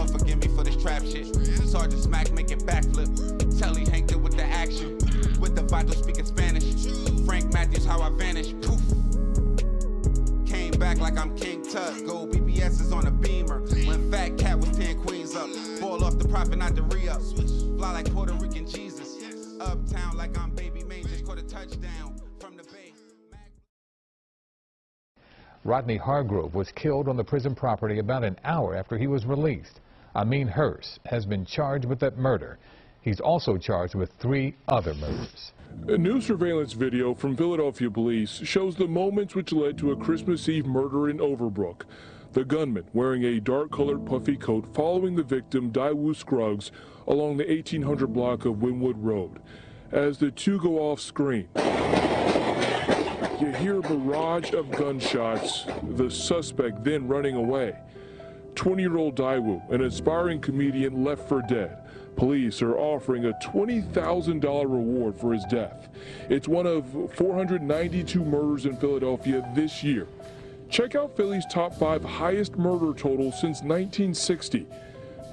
Lord forgive me for this trap shit. Sergeant Smack making backflip. Telly Hank with the action. With the vital speaking Spanish. Frank Matthews, how I vanish. Poof. Came back like I'm King Tut. Gold BBS is on a beamer. When Fat Cat was 10 queens up. Ball off the profit, not the re-up. Fly like Puerto Rican Jesus. Uptown like I'm Baby May. Just caught a touchdown from the Bay. Rodney Hargrove was killed on the prison property about an hour after he was released. Ameem Hurst has been charged with that murder. He's also charged with 3 other murders. A new surveillance video from Philadelphia police shows the moments which led to a Christmas Eve murder in Overbrook. The gunman wearing a dark-colored puffy coat following the victim, Daewoo Scruggs, along the 1800 block of Wynwood Road. As the two go off-screen, you hear a barrage of gunshots, the suspect then running away. 20-year-old Daewoo, an aspiring comedian, left for dead. Police are offering a $20,000 reward for his death. It's one of 492 murders in Philadelphia this year. Check out Philly's top 5 highest murder totals since 1960.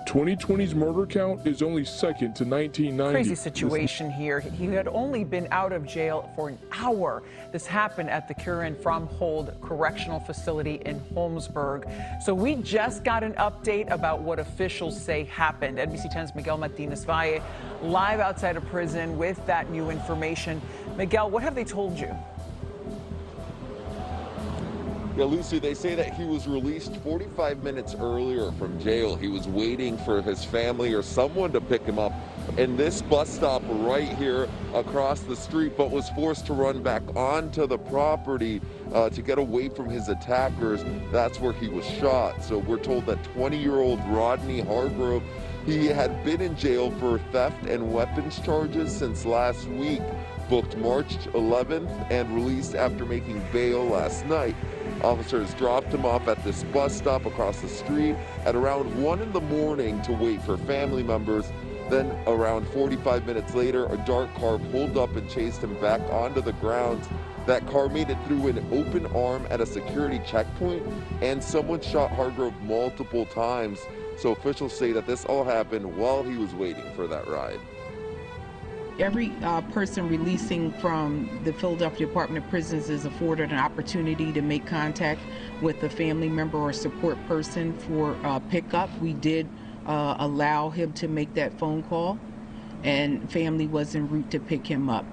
2020's murder count is only second to 1990. Crazy situation here. He had only been out of jail for an hour. This happened at the Curran from Hold Correctional Facility in Holmesburg. So we just got an update about what officials say happened. NBC 10's Miguel Martinez Valle live outside of prison with that new information. Miguel, what have they told you? Yeah, Lucy, they say that he was released 45 minutes earlier from jail. He was waiting for his family or someone to pick him up in this bus stop right here across the street, but was forced to run back onto the property to get away from his attackers. That's where he was shot. So we're told that 20-year-old Rodney Hargrove, he had been in jail for theft and weapons charges since last week, booked March 11th and released after making bail last night. Officers dropped him off at this bus stop across the street at around 1 in the morning to wait for family members. Then around 45 minutes later, a dark car pulled up and chased him back onto the grounds. That car made it through an open arm at a security checkpoint, and someone shot Hargrove multiple times. So officials say that this all happened while he was waiting for that ride. Every person releasing from the Philadelphia Department of Prisons is afforded an opportunity to make contact with a family member or support person for pickup. We did allow him to make that phone call, and family was en route to pick him up.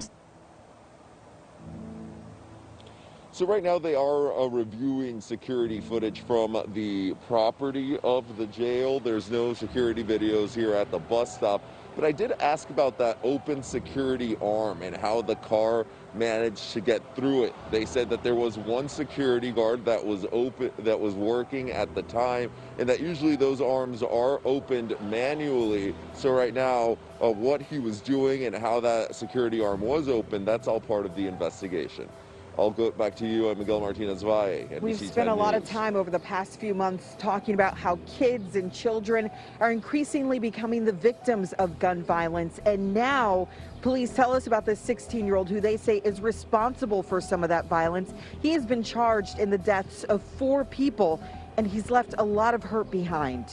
So right now they are reviewing security footage from the property of the jail. There's no security videos here at the bus stop. But I did ask about that open security arm and how the car managed to get through it. They said that there was one security guard that was working at the time, and that usually those arms are opened manually. So right now, what he was doing and how that security arm was open, that's all part of the investigation. I'll go back to you, Miguel Martinez Valle. We've spent a lot of time over the past few months talking about how kids and children are increasingly becoming the victims of gun violence. And now police tell us about this 16-year-old who they say is responsible for some of that violence. He has been charged in the deaths of 4 people, and he's left a lot of hurt behind.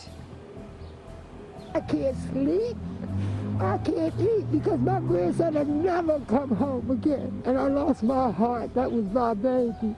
I can't sleep. I can't eat because my grandson has never come home again. And I lost my heart. That was my baby.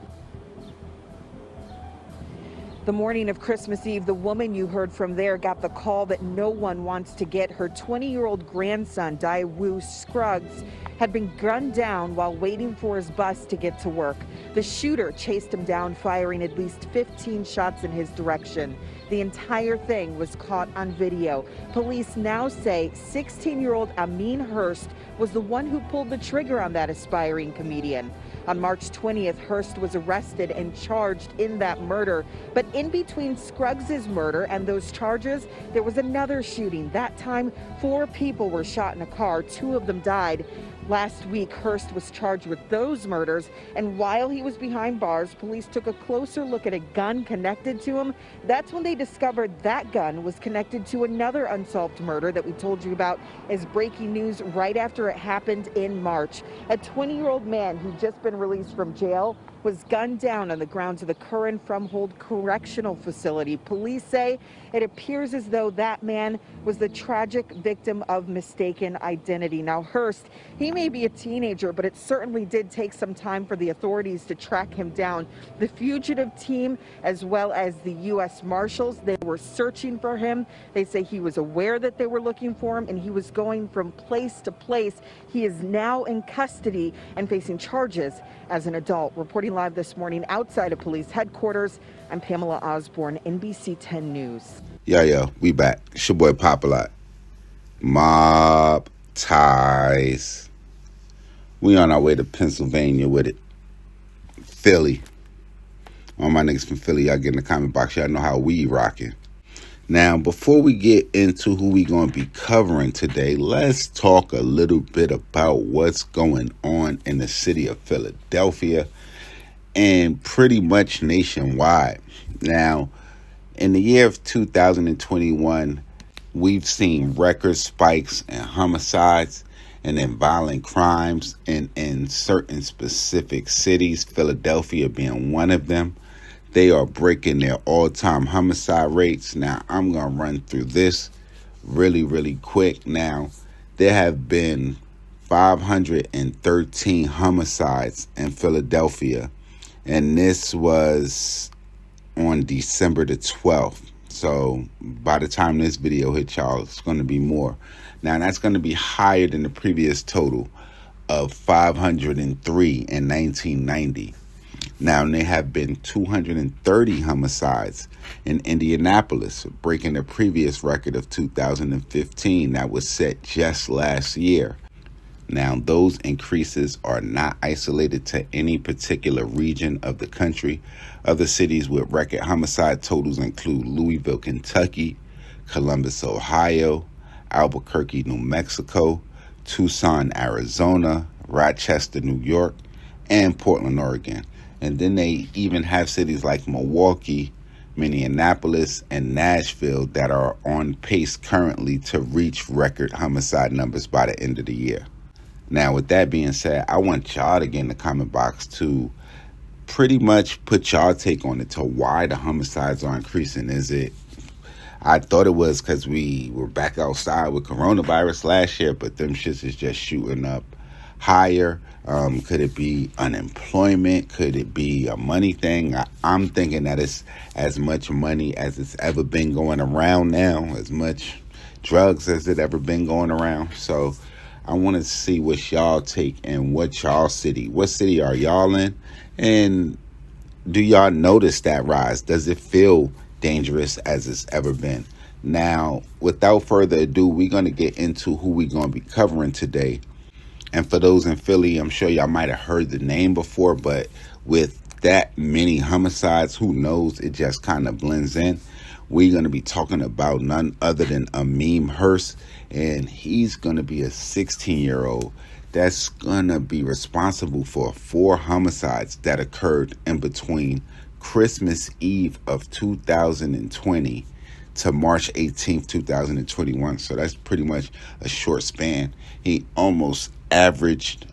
The morning of Christmas Eve, the woman you heard from there got the call that no one wants to get. Her 20-year-old grandson, Daewoo Scruggs, had been gunned down while waiting for his bus to get to work. The shooter chased him down, firing at least 15 shots in his direction. The entire thing was caught on video. Police now say 16-year-old Ameem Hurst was the one who pulled the trigger on that aspiring comedian. On March 20th, Hurst was arrested and charged in that murder. But in between Scruggs' murder and those charges, there was another shooting. That time, 4 people were shot in a car. 2 of them died. Last week, Hurst was charged with those murders, and while he was behind bars, police took a closer look at a gun connected to him. That's when they discovered that gun was connected to another unsolved murder that we told you about as breaking news right after it happened in March. A 20-year-old man who'd just been released from jail was gunned down on the grounds of the Curran-Fromhold Correctional Facility. Police say it appears as though that man was the tragic victim of mistaken identity. Now, Hurst, he may be a teenager, but it certainly did take some time for the authorities to track him down. The fugitive team, as well as the U.S. Marshals, they were searching for him. They say he was aware that they were looking for him, and he was going from place to place. He is now in custody and facing charges as an adult. Reporting live this morning outside of police headquarters, I'm Pamela Osborne, NBC 10 News. Yo, we back. It's your boy Popalot. Mobb ties. We on our way to Pennsylvania with it. Philly. All my niggas from Philly, y'all get in the comment box. Y'all know how we rocking. Now, before we get into who we going to be covering today, let's talk a little bit about what's going on in the city of Philadelphia and pretty much nationwide. Now, in the year of 2021, we've seen record spikes in homicides and in violent crimes in certain specific cities, Philadelphia being one of them. They are breaking their all-time homicide rates. Now, I'm going to run through this really quick. Now, there have been 513 homicides in Philadelphia, and this was on December the 12th. So by the time this video hits y'all, it's going to be more. Now, that's going to be higher than the previous total of 503 in 1990. Now, there have been 230 homicides in Indianapolis, breaking the previous record of 2015 that was set just last year. Now, those increases are not isolated to any particular region of the country. Other cities with record homicide totals include Louisville, Kentucky, Columbus, Ohio, Albuquerque, New Mexico, Tucson, Arizona, Rochester, New York, and Portland, Oregon. And then they even have cities like Milwaukee, Minneapolis, and Nashville that are on pace currently to reach record homicide numbers by the end of the year. Now, with that being said, I want y'all to get in the comment box to pretty much put y'all take on it to why the homicides are increasing. Is it, I thought it was because we were back outside with coronavirus last year, but them shits is just shooting up higher. Could it be unemployment? Could it be a money thing? I'm thinking that it's as much money as it's ever been going around now, as much drugs as it ever been going around. So I want to see what y'all take and what city are y'all in? And do y'all notice that rise? Does it feel dangerous as it's ever been? Now, without further ado, we're going to get into who we're going to be covering today. And for those in Philly, I'm sure y'all might have heard the name before, but with that many homicides, who knows? It just kind of blends in. We're going to be talking about none other than Ameem Hurst, and he's going to be a 16-year-old that's going to be responsible for 4 homicides that occurred in between Christmas Eve of 2020 to March 18th, 2021. So that's pretty much a short span. He almost averaged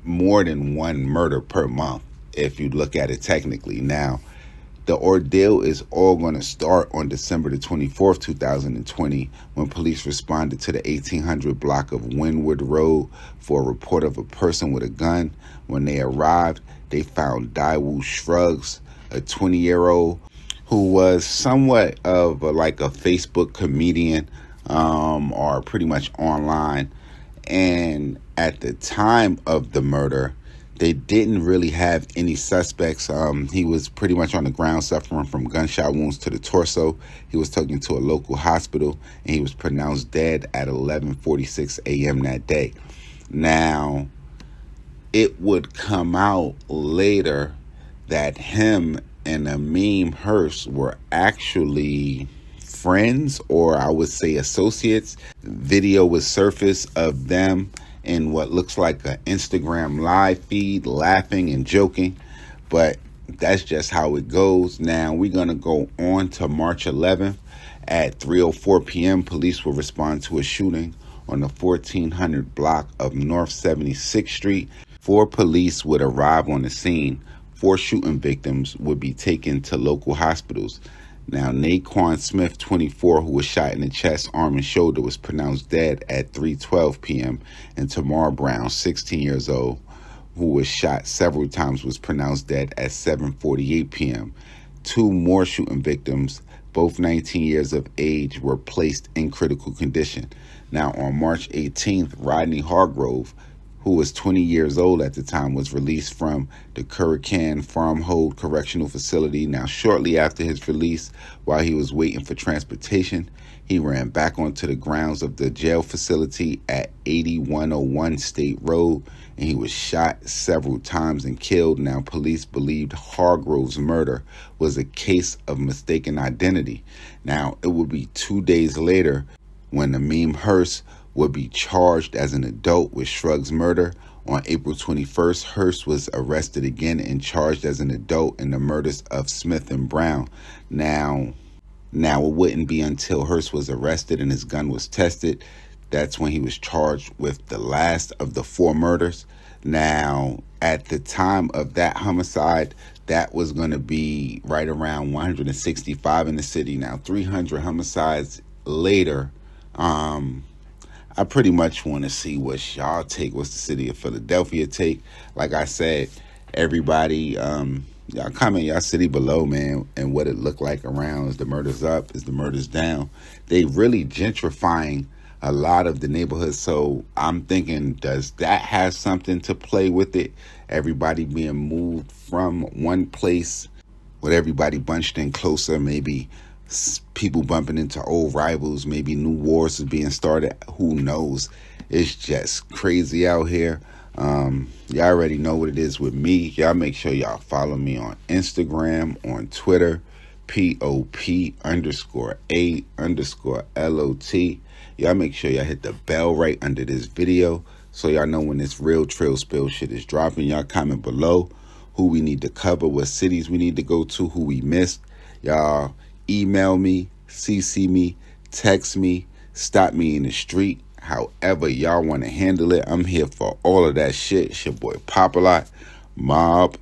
more than 1 murder per month, if you look at it technically. Now, the ordeal is all going to start on December the 24th, 2020, when police responded to the 1800 block of Windward Road for a report of a person with a gun. When they arrived, they found Daewoo Scruggs, a 20-year-old who was somewhat of a Facebook comedian, or pretty much online. And at the time of the murder, they didn't really have any suspects. He was pretty much on the ground suffering from gunshot wounds to the torso. He was taken to a local hospital, and he was pronounced dead at 11:46 a.m. that day. Now, it would come out later that him and Ameem Hurst were actually friends, or I would say associates. Video was surfaced of them in what looks like an Instagram live feed, laughing and joking, but that's just how it goes. Now, we're going to go on to March 11th at 3:04 p.m. Police will respond to a shooting on the 1400 block of North 76th Street. 4 police would arrive on the scene. 4 shooting victims would be taken to local hospitals. Now, Naquan Smith, 24, who was shot in the chest, arm, and shoulder, was pronounced dead at 3:12 p.m. And Tamar Brown, 16 years old, who was shot several times, was pronounced dead at 7:48 p.m. 2 more shooting victims, both 19 years of age, were placed in critical condition. Now, on March 18th, Rodney Hargrove, who was 20 years old at the time, was released from the Currican Farmhold Correctional Facility. Now, shortly after his release, while he was waiting for transportation, he ran back onto the grounds of the jail facility at 8101 State Road, and he was shot several times and killed. Now, police believed Hargrove's murder was a case of mistaken identity. Now, it would be 2 days later when Ameem Hurst would be charged as an adult with Scruggs' murder. On April 21st, Hurst was arrested again and charged as an adult in the murders of Smith and Brown. Now it wouldn't be until Hurst was arrested and his gun was tested. That's when he was charged with the last of the 4 murders. Now, at the time of that homicide, that was going to be right around 165 in the city. Now, 300 homicides later, I pretty much want to see what y'all take, what's the city of Philadelphia take. Like I said, everybody, y'all comment y'all city below, man, and what it looked like around. Is the murders up? Is the murders down? They really gentrifying a lot of the neighborhoods. So I'm thinking, does that have something to play with it? Everybody being moved from one place with everybody bunched in closer, maybe people bumping into old rivals, maybe new wars is being started. Who knows? It's just crazy out here. Y'all already know what it is with me. Y'all make sure y'all follow me on Instagram, on Twitter, POP_A_LOT. Y'all make sure y'all hit the bell right under this video so y'all know when this real Trill Spill shit is dropping. Y'all comment below who we need to cover, what cities we need to go to, who we missed. Y'all email me, CC me, text me, stop me in the street. However y'all want to handle it, I'm here for all of that shit. It's your boy Popalot. Mobb.